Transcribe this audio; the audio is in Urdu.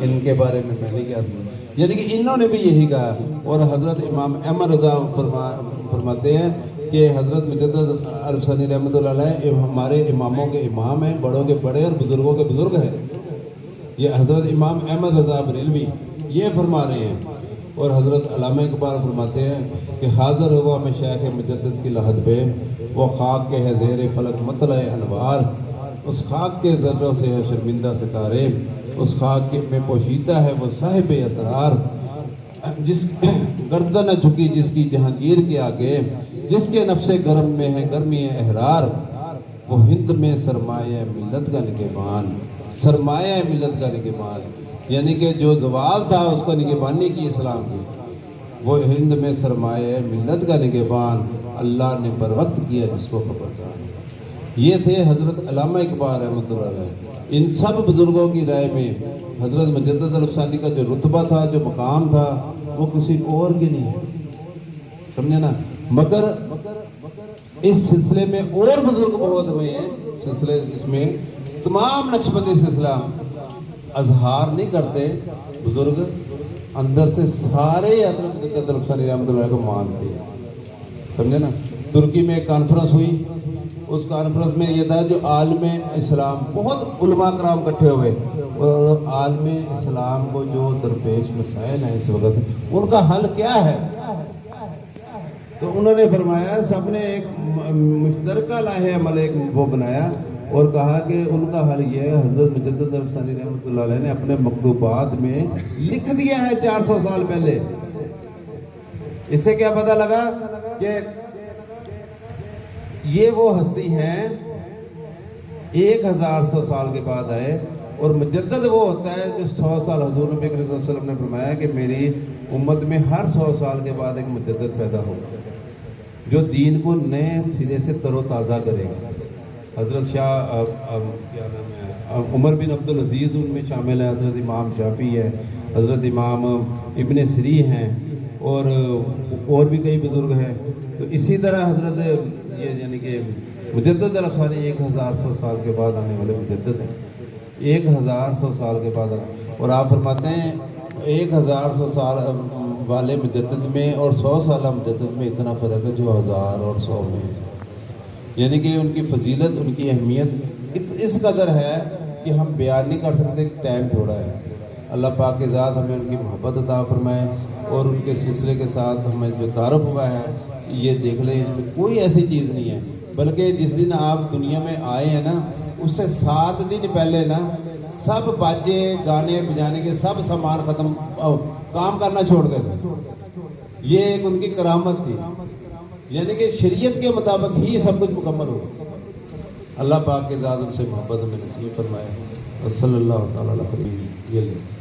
ان کے بارے میں نہیں کیا سمجھا، یعنی کہ انہوں نے بھی یہی کہا۔ اور حضرت امام احمد رضا فرماتے ہیں کہ حضرت مجدد عرف ثانی رحمۃ اللہ علیہ ہمارے اماموں کے امام ہیں، بڑوں کے بڑے اور بزرگوں کے بزرگ ہیں۔ یہ حضرت امام احمد رضا بریلوی یہ فرما رہے ہیں۔ اور حضرت علامہ اقبال فرماتے ہیں کہ حاضر ہوا میں شیخ مجدد کی لحد پہ، وہ خاک کے ہے زیر فلک مطلع انوار، اس خاک کے ذروں سے ہے شرمندہ ستارے، اس خاک میں پوشیدہ ہے وہ صاحب اسرار، جس گردن نہ جھکی جس کی جہانگیر کے آگے، جس کے نفس گرم میں ہے گرمی احرار، وہ ہند میں سرمایہ ملت کا نگہبان، سرمایہ ملت کا نگہبان، یعنی کہ جو زوال تھا اس کو نگہبانی کی اسلام کی، وہ ہند میں سرمایہ ملت کا نگہبان، اللہ نے بر وقت کیا جس کو خبردار۔ یہ تھے حضرت علامہ اقبال رحمۃ اللہ علیہ۔ ان سب بزرگوں کی رائے میں حضرت مجدد عرف ثانی کا جو رتبہ تھا، جو مقام تھا، وہ کسی اور کے نہیں ہے، سمجھے نا۔ مگر اس سلسلے میں اور بزرگ بہت ہوئے ہیں، سلسلے اس میں تمام نقشبندی سلسلہ اظہار نہیں کرتے بزرگ، اندر سے سارے حضرت مجدد عرف ثانی رحمۃ اللہ علیہ کو مانتے ہیں، سمجھے نا۔ ترکی میں ایک کانفرنس ہوئی، اس کانفرنس میں یہ تھا جو عالم اسلام، بہت علماء کرام اکٹھے ہوئے، اور عالم اسلام کو جو درپیش مسائل ہیں اس وقت، ان کا حل کیا ہے؟ تو انہوں نے فرمایا، سب نے ایک مشترکہ لاہ عمل ایک وہ بنایا اور کہا کہ ان کا حل یہ ہے، حضرت مجدد عرف ثانی رحمۃ اللہ علیہ نے اپنے مکتوبات میں لکھ دیا ہے 400 سال پہلے۔ اس سے کیا پتہ لگا کہ یہ وہ ہستی ہیں 1100 سال کے بعد آئے، اور مجدد وہ ہوتا ہے جو 100 سال، حضور نبی کریم صلی اللہ علیہ وسلم نے فرمایا کہ میری امت میں ہر 100 سال کے بعد ایک مجدد پیدا ہوگا جو دین کو نئے سرے سے تر و تازہ کرے گا۔ حضرت شاہ کیا نام ہے، عمر بن عبدالعزیز ان میں شامل ہیں، حضرت امام شافعی ہے، حضرت امام ابن سری ہیں، اور بھی کئی بزرگ ہیں۔ تو اسی طرح حضرت یہ یعنی کہ مجدد عرف ثانی 1100 سال کے بعد آنے والے مجدد ہیں، 1100 سال کے بعد اور آپ فرماتے ہیں 1100 سال والے مجدد میں اور 100 سالہ مجدد میں اتنا فرق ہے جو 1000 اور 100 میں ہے، یعنی کہ ان کی فضیلت، ان کی اہمیت اس قدر ہے کہ ہم بیان نہیں کر سکتے، ٹائم تھوڑا ہے۔ اللہ پاک کی ذات ہمیں ان کی محبت عطا فرمائے، اور ان کے سلسلے کے ساتھ ہمیں جو تعارف ہوا ہے یہ دیکھ لیں، اس میں کوئی ایسی چیز نہیں ہے، بلکہ جس دن آپ دنیا میں آئے ہیں نا، اس سے 7 دن پہلے نا سب باجے گانے بجانے کے سب سامان ختم، کام کرنا چھوڑ گئے تھے۔ یہ ایک ان کی کرامت تھی، یعنی کہ شریعت کے مطابق ہی سب کچھ مکمل ہو۔ اللہ پاک کے ذات ان سے محبت ہمیں نصیب فرمائے۔ صلی اللہ تعالیٰ علیہ وسلم۔